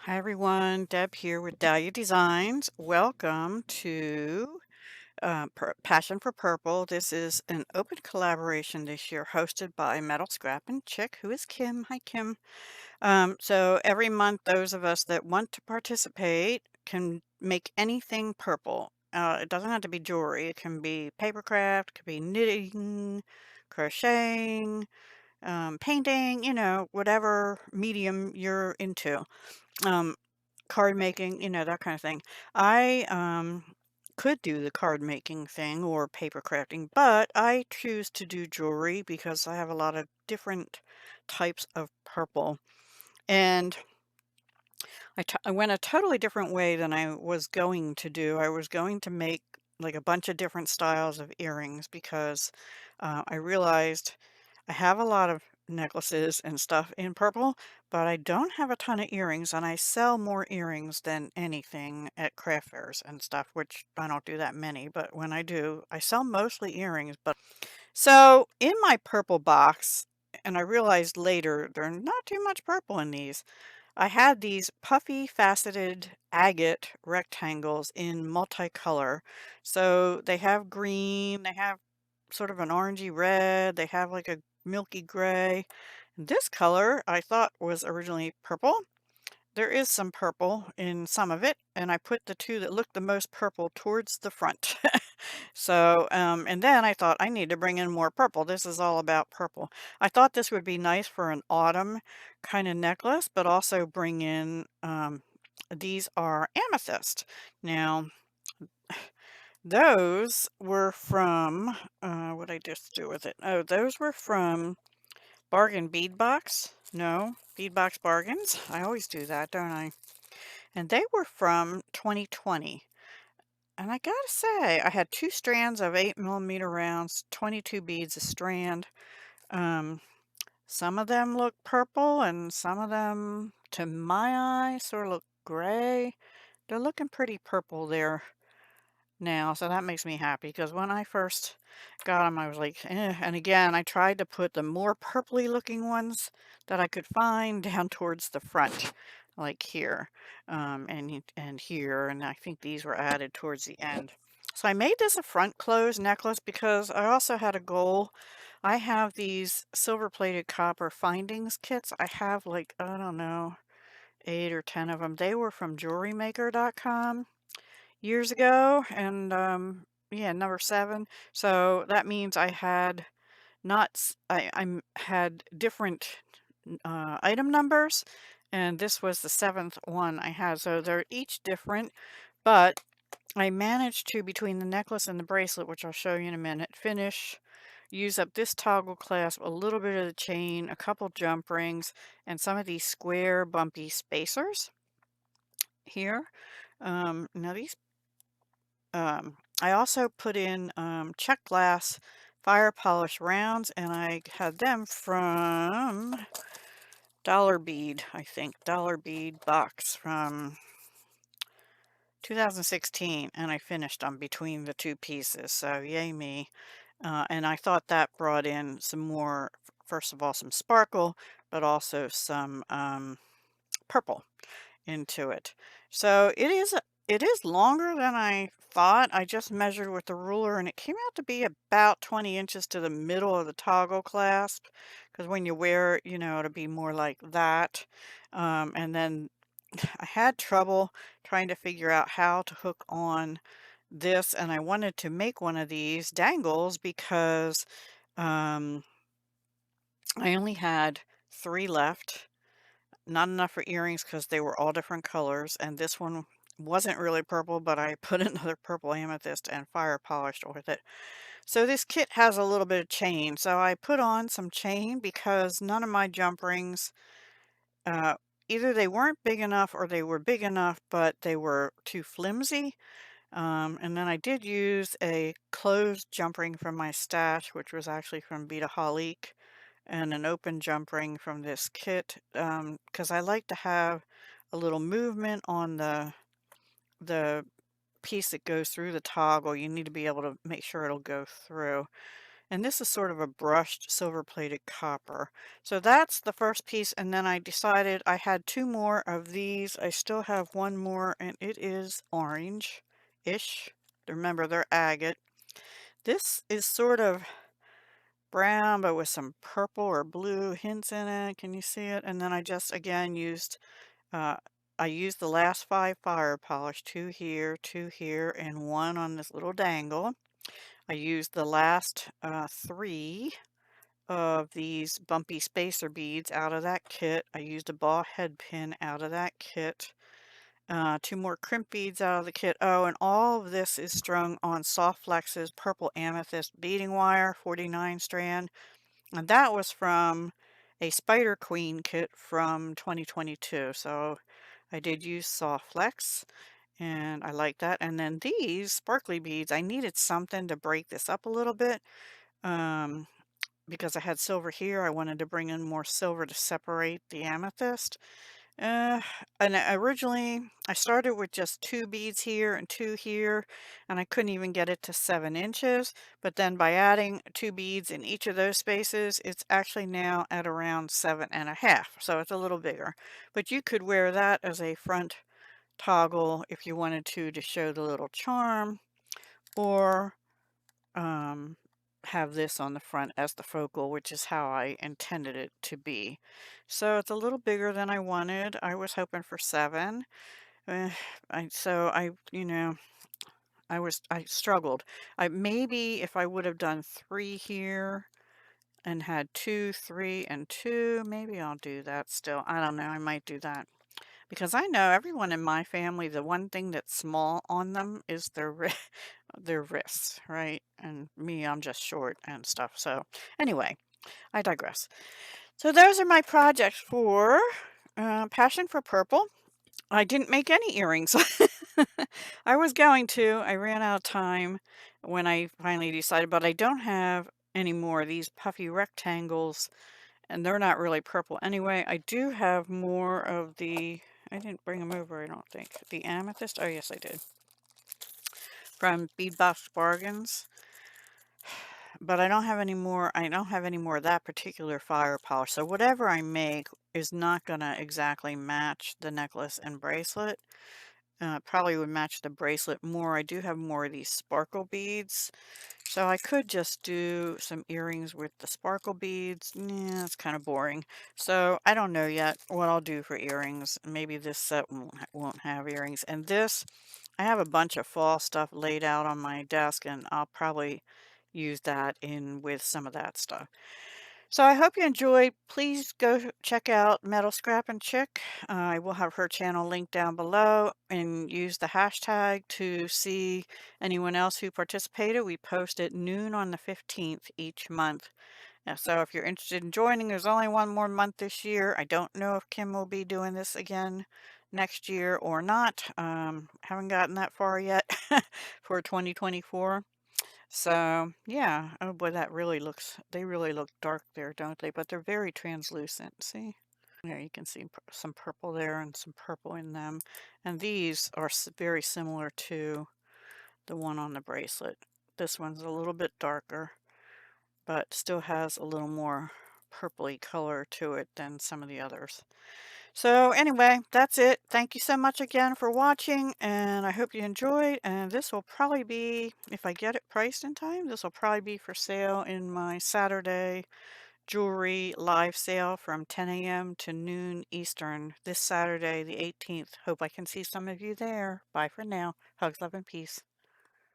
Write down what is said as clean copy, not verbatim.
Hi everyone, Deb here with Dahlia Designs. Welcome to Passion for Purple. This is an open collaboration this year hosted by Metal Scrap and Chick, who is Kim. Hi, Kim. So every month, those of us that want to participate can make anything purple. It doesn't have to be jewelry. It can be papercraft, it could be knitting, crocheting, painting, whatever medium you're into. Um, Card making, that kind of thing. I could do the card making thing or paper crafting, but I choose to do jewelry because I have a lot of different types of purple. And I went a totally different way than I was going to do. I was going to make like a bunch of different styles of earrings because I realized I have a lot of necklaces and stuff in purple, but I don't have a ton of earrings, and I sell more earrings than anything at craft fairs and stuff, which I don't do that many, but when I do, I sell mostly earrings. But so in my purple box, and I realized later there's not too much purple in these. I had these puffy faceted agate rectangles in multicolor. So they have green, they have sort of an orangey red, they have like a milky gray. This color I thought was originally purple. There is some purple in some of it, and I put the two that look the most purple towards the front. So, and then I thought I need to bring in more purple. This is all about purple. I thought this would be nice for an autumn kind of necklace, but also bring in, these are amethyst. Now, those were from, what I just do with it? Oh, those were from Bargain Bead Box. No, Bead Box Bargains. I always do that, don't I? And they were from 2020. And I gotta say, I had two strands of 8 millimeter rounds, 22 beads a strand. Um, some of them look purple, and some of them, to my eye, sort of look gray. They're looking pretty purple there now, so that makes me happy because when I first got them, I was like, eh. And again, I tried to put the more purpley looking ones that I could find down towards the front, like here, and here, and I think these were added towards the end. So I made this a front closed necklace because I also had a goal. I have these silver plated copper findings kits. I have like, I don't know, 8 or 10 of them. They were from jewelrymaker.com years ago, and yeah, number 7. So that means I had not had different item numbers, and this was the 7th one I had. So they're each different, but I managed to, between the necklace and the bracelet, which I'll show you in a minute, use up this toggle clasp, a little bit of the chain, a couple jump rings, and some of these square bumpy spacers here. Now these I also put in check glass fire polish rounds, and I had them from Dollar Bead, I think, Dollar Bead box from 2016, and I finished them between the two pieces, so yay me. And I thought that brought in some more, first of all, some sparkle, but also some purple into it. So it is longer than I thought. I just measured with the ruler and it came out to be about 20 inches to the middle of the toggle clasp. Because when you wear it, it'll be more like that. And then I had trouble trying to figure out how to hook on this, and I wanted to make one of these dangles because um, I only had 3 left, not enough for earrings because they were all different colors, and this one wasn't really purple, but I put another purple amethyst and fire polished with it. So this kit has a little bit of chain. So I put on some chain because none of my jump rings, uh, either they weren't big enough or they were big enough, but they were too flimsy. And then I did use a closed jump ring from my stash, which was actually from Houck, and an open jump ring from this kit, because I like to have a little movement on the piece that goes through the toggle. You need to be able to make sure it'll go through. And this is sort of a brushed silver-plated copper. So that's the first piece, and then I decided I had two more of these. I still have one more, and it is orange-ish. Remember, they're agate. This is sort of brown, but with some purple or blue hints in it. Can you see it? And then I just, again, uh, I used the last 5 fire polish, 2 here, and 1 on this little dangle. I used the last 3 of these bumpy spacer beads out of that kit. I used a ball head pin out of that kit. 2 more crimp beads out of the kit. Oh, and all of this is strung on Soft Flex's purple amethyst beading wire, 49 strand. And that was from a Spider Queen kit from 2022. So I did use Soft Flex, and I like that. And then these sparkly beads, I needed something to break this up a little bit. Um, because I had silver here, I wanted to bring in more silver to separate the amethyst. Uh, and originally, I started with just 2 beads here and 2 here, and I couldn't even get it to 7 inches. But then by adding 2 beads in each of those spaces, it's actually now at around 7.5. So it's a little bigger. But you could wear that as a front toggle if you wanted to show the little charm, or um, have this on the front as the focal, which is how I intended it to be. So it's a little bigger than I wanted. I was hoping for 7. Uh, I struggled. Maybe if I would have done 3 here and had 2, 3, and 2, maybe I'll do that still. I don't know. I might do that. Because I know everyone in my family, the one thing that's small on them is their wrists, right? And me, I'm just short and stuff. So anyway, I digress. So those are my projects for Passion for Purple. I didn't make any earrings. I was going to. I ran out of time when I finally decided, but I don't have any more of these puffy rectangles, and they're not really purple anyway. I do have more of I didn't bring them over, I don't think. The amethyst? Oh, yes, I did. From Bead Box Bargains. But I don't have any more. I don't have any more of that particular fire polish. So whatever I make is not going to exactly match the necklace and bracelet. Probably would match the bracelet more. I do have more of these sparkle beads. So I could just do some earrings with the sparkle beads. Yeah, it's kind of boring. So I don't know yet what I'll do for earrings. Maybe this set won't have earrings. And this, I have a bunch of fall stuff laid out on my desk, and I'll probably use that in with some of that stuff. So I hope you enjoyed. Please go check out Metal Scrap and Chick. I will have her channel linked down below, and use the hashtag to see anyone else who participated. We post at noon on the 15th each month. So if you're interested in joining, there's only one more month this year. I don't know if Kim will be doing this again next year or not. Haven't gotten that far yet for 2024. So, yeah. Oh boy, they really look dark there, don't they? But they're very translucent. See? There you can see some purple there and some purple in them. And these are very similar to the one on the bracelet. This one's a little bit darker, but still has a little more purpley color to it than some of the others. So anyway, that's it. Thank you so much again for watching, and I hope you enjoyed. And this will probably be, if I get it priced in time, this will probably be for sale in my Saturday jewelry live sale from 10 a.m. to noon Eastern this Saturday, the 18th. Hope I can see some of you there. Bye for now. Hugs, love, and peace.